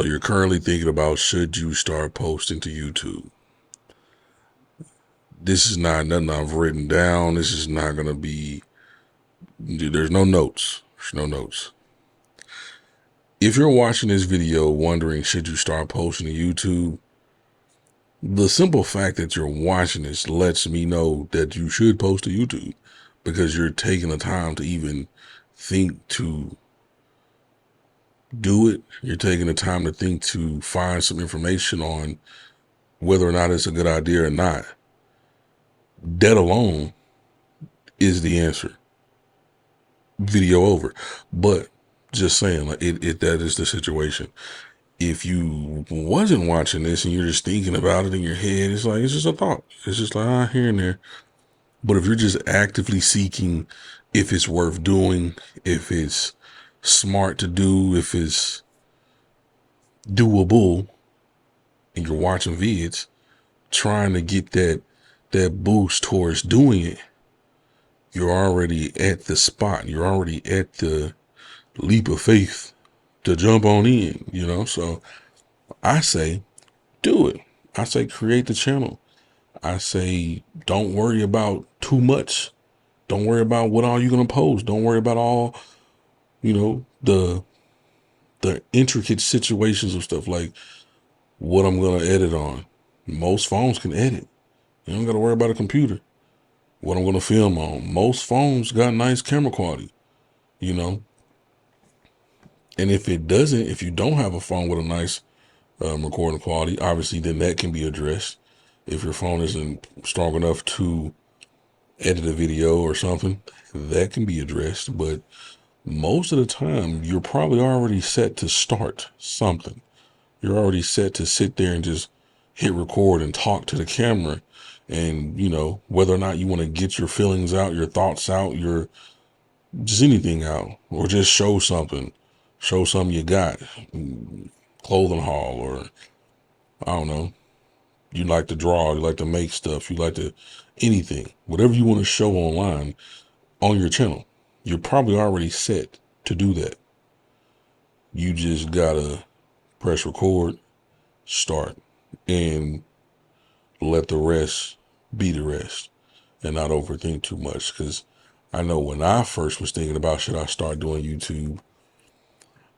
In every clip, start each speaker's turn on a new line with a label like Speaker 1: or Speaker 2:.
Speaker 1: So you're currently thinking about, should you start posting to YouTube? This is not nothing I've written down. This is not going to be, there's no notes. There's no notes. If you're watching this video wondering, should you start posting to YouTube? The simple fact that you're watching this lets me know that you should post to YouTube, because you're taking the time to even think to do it. You're taking the time to think to find some information on whether or not it's a good idea or not. That alone is the answer. Video over. But just saying, like, that is the situation. If you wasn't watching this and you're just thinking about it in your head, it's like, it's just a thought. It's just like, here and there. But if you're just actively seeking if it's worth doing, if it's smart to do, if it's doable, and you're watching vids, trying to get that boost towards doing it, you're already at the spot. You're already at the leap of faith to jump on in, So I say, do it. I say, create the channel. I say, don't worry about too much. Don't worry about what all you're going to post. Don't worry about all, the intricate situations of stuff, like what I'm going to edit on. Most phones can edit. You don't got to worry about a computer. What I'm going to film on. Most phones got nice camera quality, you know. And if you don't have a phone with a nice recording quality, obviously then that can be addressed. If your phone isn't strong enough to edit a video or something, that can be addressed. But most of the time, you're probably already set to start something. You're already set to sit there and just hit record and talk to the camera. And, whether or not you want to get your feelings out, your thoughts out, your just anything out, or just show something you got, clothing haul, or I don't know, you like to draw, you like to make stuff, you like to anything, whatever you want to show online on your channel, you're probably already set to do that. You just gotta press record, start, and let the rest be the rest, and not overthink too much. Because I know when I first was thinking about, should I start doing YouTube,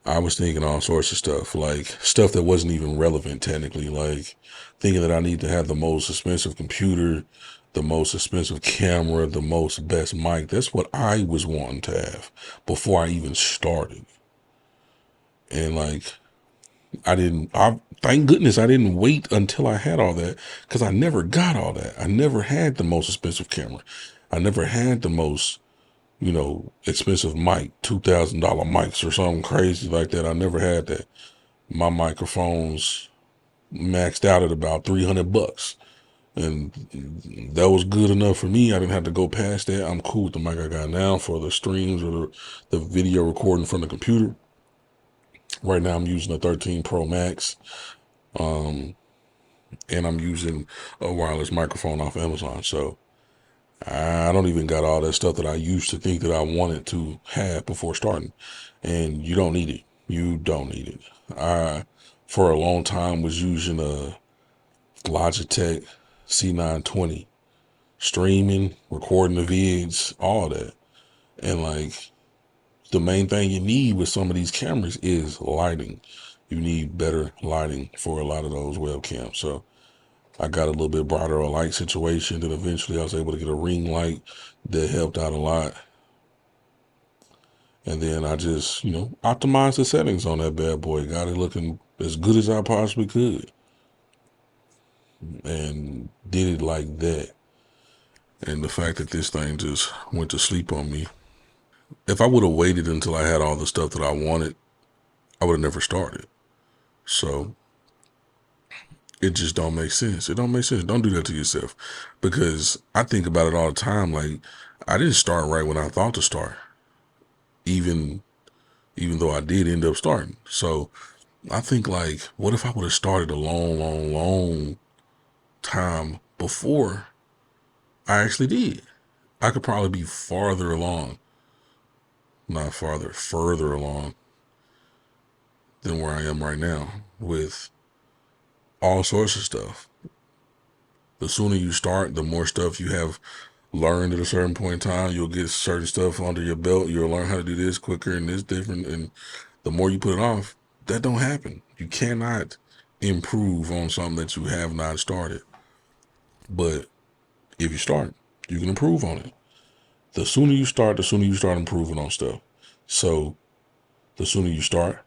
Speaker 1: I was thinking all sorts of stuff, like stuff that wasn't even relevant technically, like thinking that I need to have the most expensive computer, the most expensive camera, the most best mic. That's what I was wanting to have before I even started. And like, thank goodness I didn't wait until I had all that, because I never got all that. I never had the most expensive camera. I never had the most, expensive mic, $2,000 mics or something crazy like that. I never had that. My microphones maxed out at about $300, and that was good enough for me. I didn't have to go past that. I'm cool with the mic I got now for the streams or the video recording from the computer. Right now I'm using a 13 Pro Max, and I'm using a wireless microphone off Amazon. So I don't even got all that stuff that I used to think that I wanted to have before starting. And you don't need it. You don't need it. I, for a long time, was using a Logitech C920, streaming, recording the vids, all that. And like, the main thing you need with some of these cameras is lighting. You need better lighting for a lot of those webcams. So I got a little bit brighter a light situation. Then eventually I was able to get a ring light that helped out a lot. And then I just, optimized the settings on that bad boy. Got it looking as good as I possibly could. And did it like that. And the fact that this thing just went to sleep on me. If I would have waited until I had all the stuff that I wanted, I would have never started. So it just don't make sense. It don't make sense. Don't do that to yourself. Because I think about it all the time. Like, I didn't start right when I thought to start. Even though I did end up starting. So I think, like, what if I would have started a long, long, long time before I actually did? I could probably be farther along. Not farther, further along. than where I am right now with all sorts of stuff. The sooner you start, the more stuff you have learned at a certain point in time. You'll get certain stuff under your belt. You'll learn how to do this quicker and this different. And the more you put it off, that don't happen. You cannot improve on something that you have not started. But if you start, you can improve on it. The sooner you start, the sooner you start improving on stuff. So the sooner you start,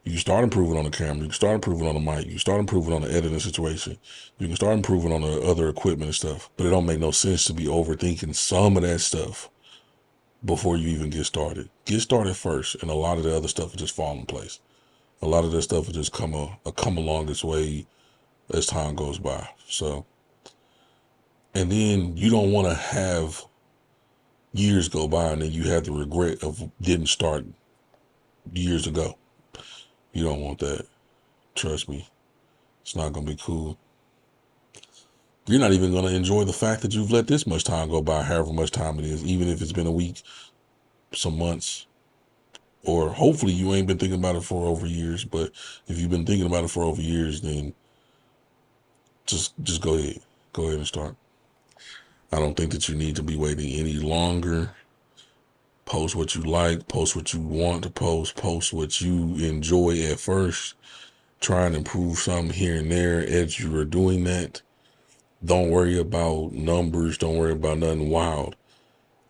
Speaker 1: you can start improving on the camera. You can start improving on the mic. You can start improving on the editing situation. You can start improving on the other equipment and stuff. But it don't make no sense to be overthinking some of that stuff before you even get started. Get started first, and a lot of the other stuff will just fall in place. A lot of that stuff will just come along its way as time goes by. So, and then you don't want to have years go by and then you have the regret of didn't start years ago. You don't want that. Trust me. It's not going to be cool. You're not even going to enjoy the fact that you've let this much time go by, however much time it is, even if it's been a week, some months, or hopefully you ain't been thinking about it for over years. But if you've been thinking about it for over years, then just go ahead. Go ahead and start. I don't think that you need to be waiting any longer. Post what you like, post what you want to post what you enjoy at first. Try and improve something here and there as you are doing that. Don't worry about numbers. Don't worry about nothing wild.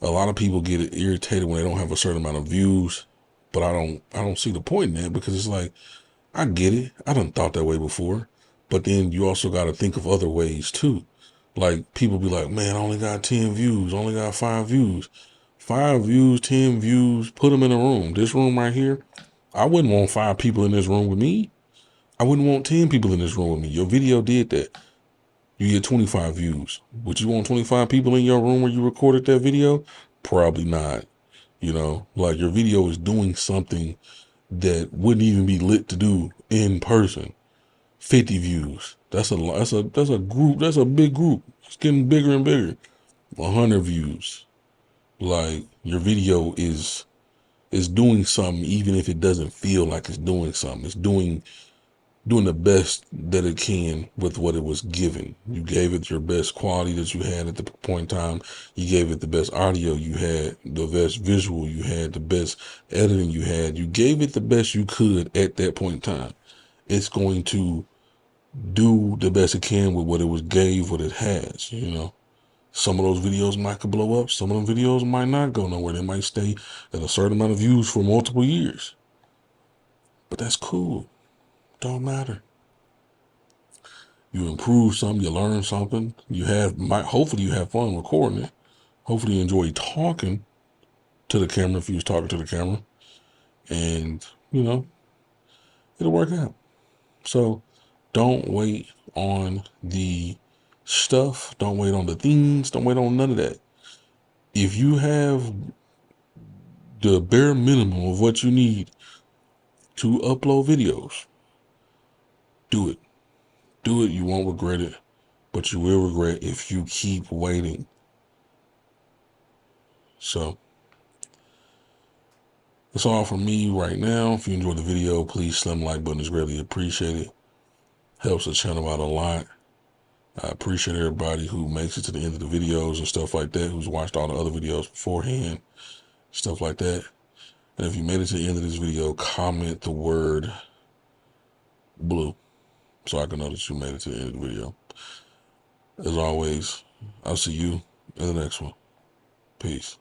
Speaker 1: A lot of people get irritated when they don't have a certain amount of views, but I don't see the point in that, because it's like, I get it. I done thought that way before, but then you also got to think of other ways too. Like, people be like, man, I only got 10 views, only got 5 views. 5 views, 10 views, put them in a room. This room right here, I wouldn't want 5 people in this room with me. I wouldn't want 10 people in this room with me. Your video did that. You get 25 views. Would you want 25 people in your room where you recorded that video? Probably not. You know, like, your video is doing something that wouldn't even be lit to do in person. 50 views. That's a group. That's a big group. It's getting bigger and bigger. 100 views. Like, your video is doing something, even if it doesn't feel like it's doing something. It's doing the best that it can with what it was given. You gave it your best quality that you had at the point in time. You gave it the best audio you had, the best visual you had, the best editing you had. You gave it the best you could at that point in time. It's going to do the best it can with what it was gave, what it has, you know. Some of those videos might could blow up. Some of them videos might not go nowhere. They might stay at a certain amount of views for multiple years. But that's cool. Don't matter. You improve something, you learn something. Hopefully you have fun recording it. Hopefully you enjoy talking to the camera if you was talking to the camera. And, you know, it'll work out. So don't wait on the stuff. Don't wait on the things. Don't wait on none of that. If you have the bare minimum of what you need to upload videos, do it. Do it. You won't regret it, but you will regret if you keep waiting. So that's all from me right now. If you enjoyed the video, please slam the like button. It's greatly appreciated. Helps the channel out a lot. I appreciate everybody who makes it to the end of the videos and stuff like that, who's watched all the other videos beforehand, stuff like that. And if you made it to the end of this video, comment the word blue so I can know that you made it to the end of the video. As always, I'll see you in the next one. Peace.